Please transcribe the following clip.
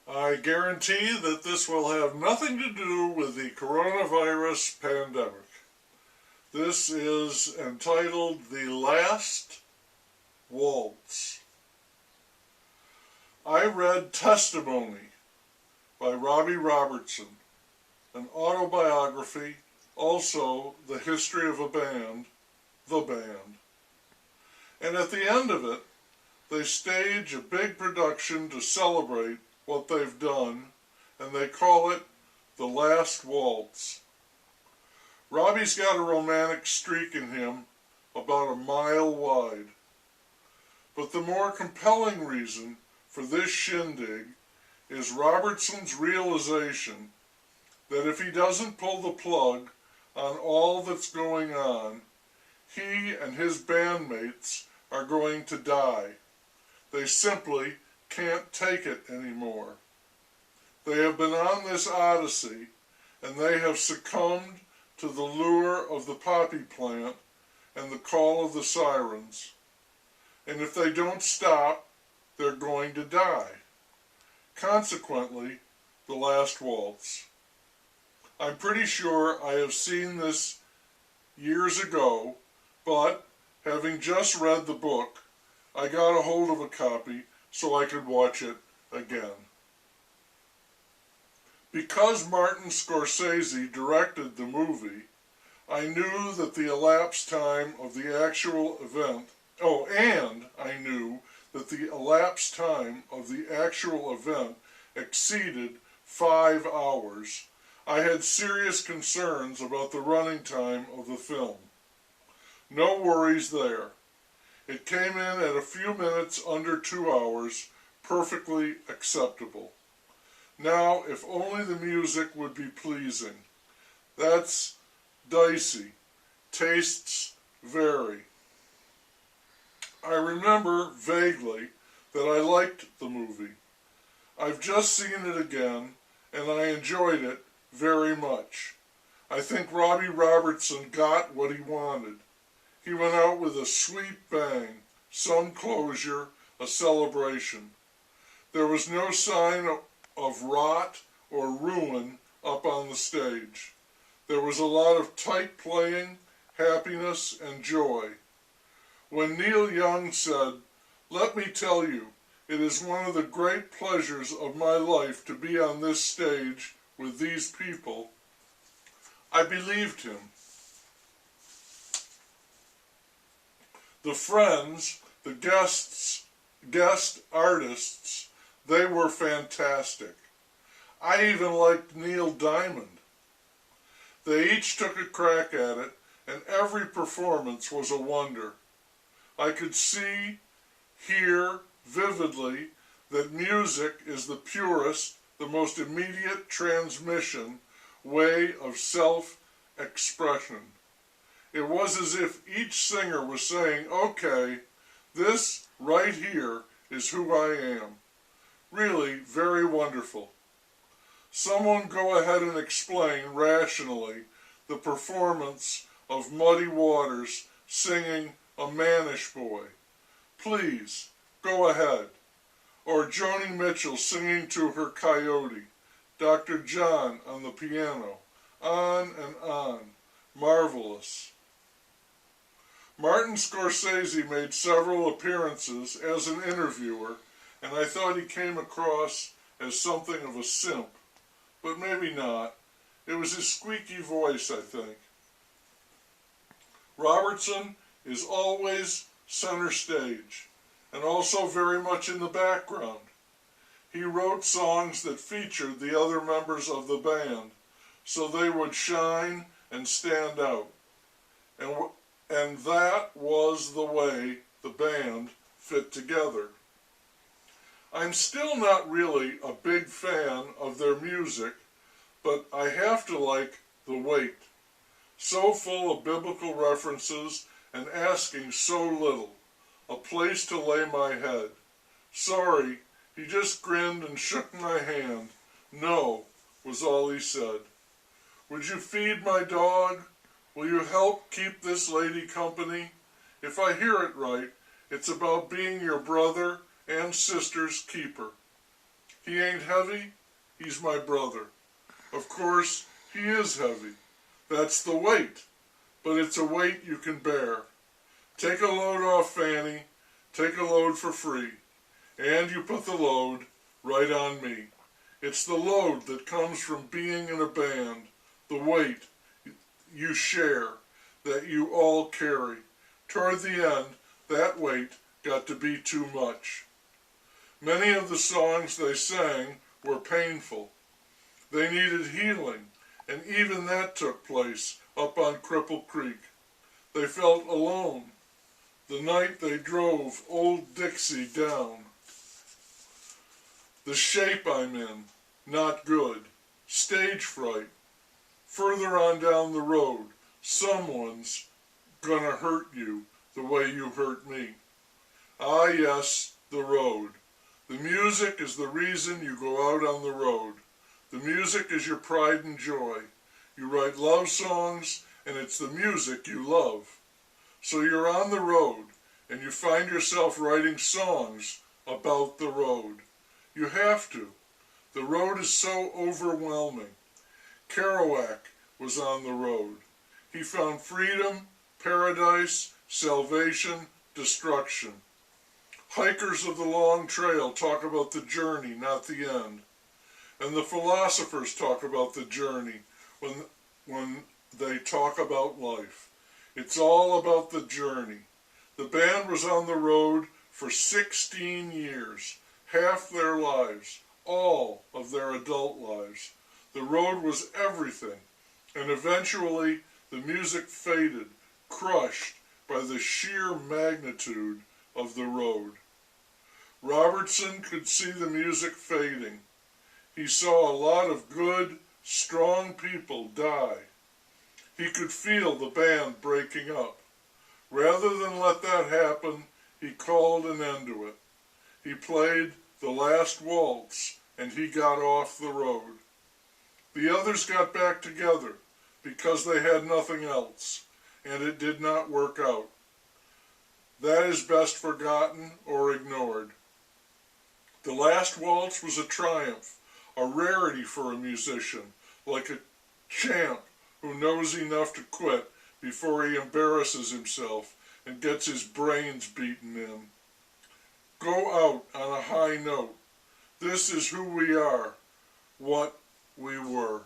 I guarantee that this will have nothing to do with the coronavirus pandemic. This is entitled The Last Waltz. I read Testimony by Robbie Robertson, an autobiography, also the history of a band, The Band. And at the end of it, they stage a big production to celebrate what they've done, and they call it The Last Waltz. Robbie's got a romantic streak in him about a mile wide. But the more compelling reason for this shindig is Robertson's realization that if he doesn't pull the plug on all that's going on, he and his bandmates are going to die. They simply can't take it anymore. They have been on this odyssey, and they have succumbed to the lure of the poppy plant and the call of the sirens. And if they don't stop, they're going to die. Consequently, The Last Waltz. I'm pretty sure I have seen this years ago, but having just read the book, I got a hold of a copy so I could watch it again. Because Martin Scorcese directed the movie, I knew that the elapsed time of the actual event, and I knew that the elapsed time of the actual event exceeded 5 hours. I had serious concerns about the running time of the film. No worries there. It came in at a few minutes under 2 hours, perfectly acceptable. Now, if only the music would be pleasing. That's dicey. Tastes vary. I remember vaguely that I liked the movie. I've just seen it again, and I enjoyed it very much. I think Robbie Robertson got what he wanted. He went out with a sweet bang, some closure, a celebration. There was no sign of rot or ruin up on the stage. There was a lot of tight playing, happiness, and joy. When Neil Young said, "Let me tell you, it is one of the great pleasures of my life to be on this stage with these people," I believed him. The friends, the guest artists, they were fantastic. I even liked Neil Diamond. They each took a crack at it, and every performance was a wonder. I could see, hear vividly that music is the purest, the most immediate transmission way of self-expression. It was as if each singer was saying, "Okay, this right here is who I am." Really very wonderful. Someone go ahead and explain rationally the performance of Muddy Waters singing "A Mannish Boy." Please, go ahead. Or Joni Mitchell singing to her coyote. Dr. John on the piano. On and on. Marvelous. Martin Scorsese made several appearances as an interviewer, and I thought he came across as something of a simp. But maybe not. It was his squeaky voice, I think. Robertson is always center stage, and also very much in the background. He wrote songs that featured the other members of the band, so they would shine and stand out. And that was the way the band fit together. I'm still not really a big fan of their music, but I have to like The Wait. So full of biblical references and asking so little. A place to lay my head. Sorry, he just grinned and shook my hand. No, was all he said. Would you feed my dog? Will you help keep this lady company? If I hear it right, it's about being your brother and sister's keeper. He ain't heavy, he's my brother. Of course, he is heavy. That's the weight, but it's a weight you can bear. Take a load off Fanny, take a load for free, and you put the load right on me. It's the load that comes from being in a band, the weight you share, that you all carry. Toward the end, that weight got to be too much. Many of the songs they sang were painful. They needed healing, and even that took place up on Cripple Creek. They felt alone the night they drove Old Dixie down. The shape I'm in, not good. Stage fright. Further on down the road, someone's gonna hurt you the way you hurt me. Ah yes, the road. The music is the reason you go out on the road. The music is your pride and joy. You write love songs, and it's the music you love. So you're on the road, and you find yourself writing songs about the road. You have to. The road is so overwhelming. Kerouac was on the road. He found freedom, paradise, salvation, destruction. Hikers of the long trail talk about the journey, not the end. And the philosophers talk about the journey when they talk about life. It's all about the journey. The band was on the road for 16 years, half their lives, all of their adult lives. The road was everything, and eventually the music faded, crushed by the sheer magnitude of the road. Robertson could see the music fading. He saw a lot of good, strong people die. He could feel the band breaking up. Rather than let that happen, he called an end to it. He played the last waltz, and he got off the road. The others got back together because they had nothing else, and it did not work out. That is best forgotten or ignored. The last waltz was a triumph, a rarity for a musician, like a champ who knows enough to quit before he embarrasses himself and gets his brains beaten in. Go out on a high note. This is who we are, what we were.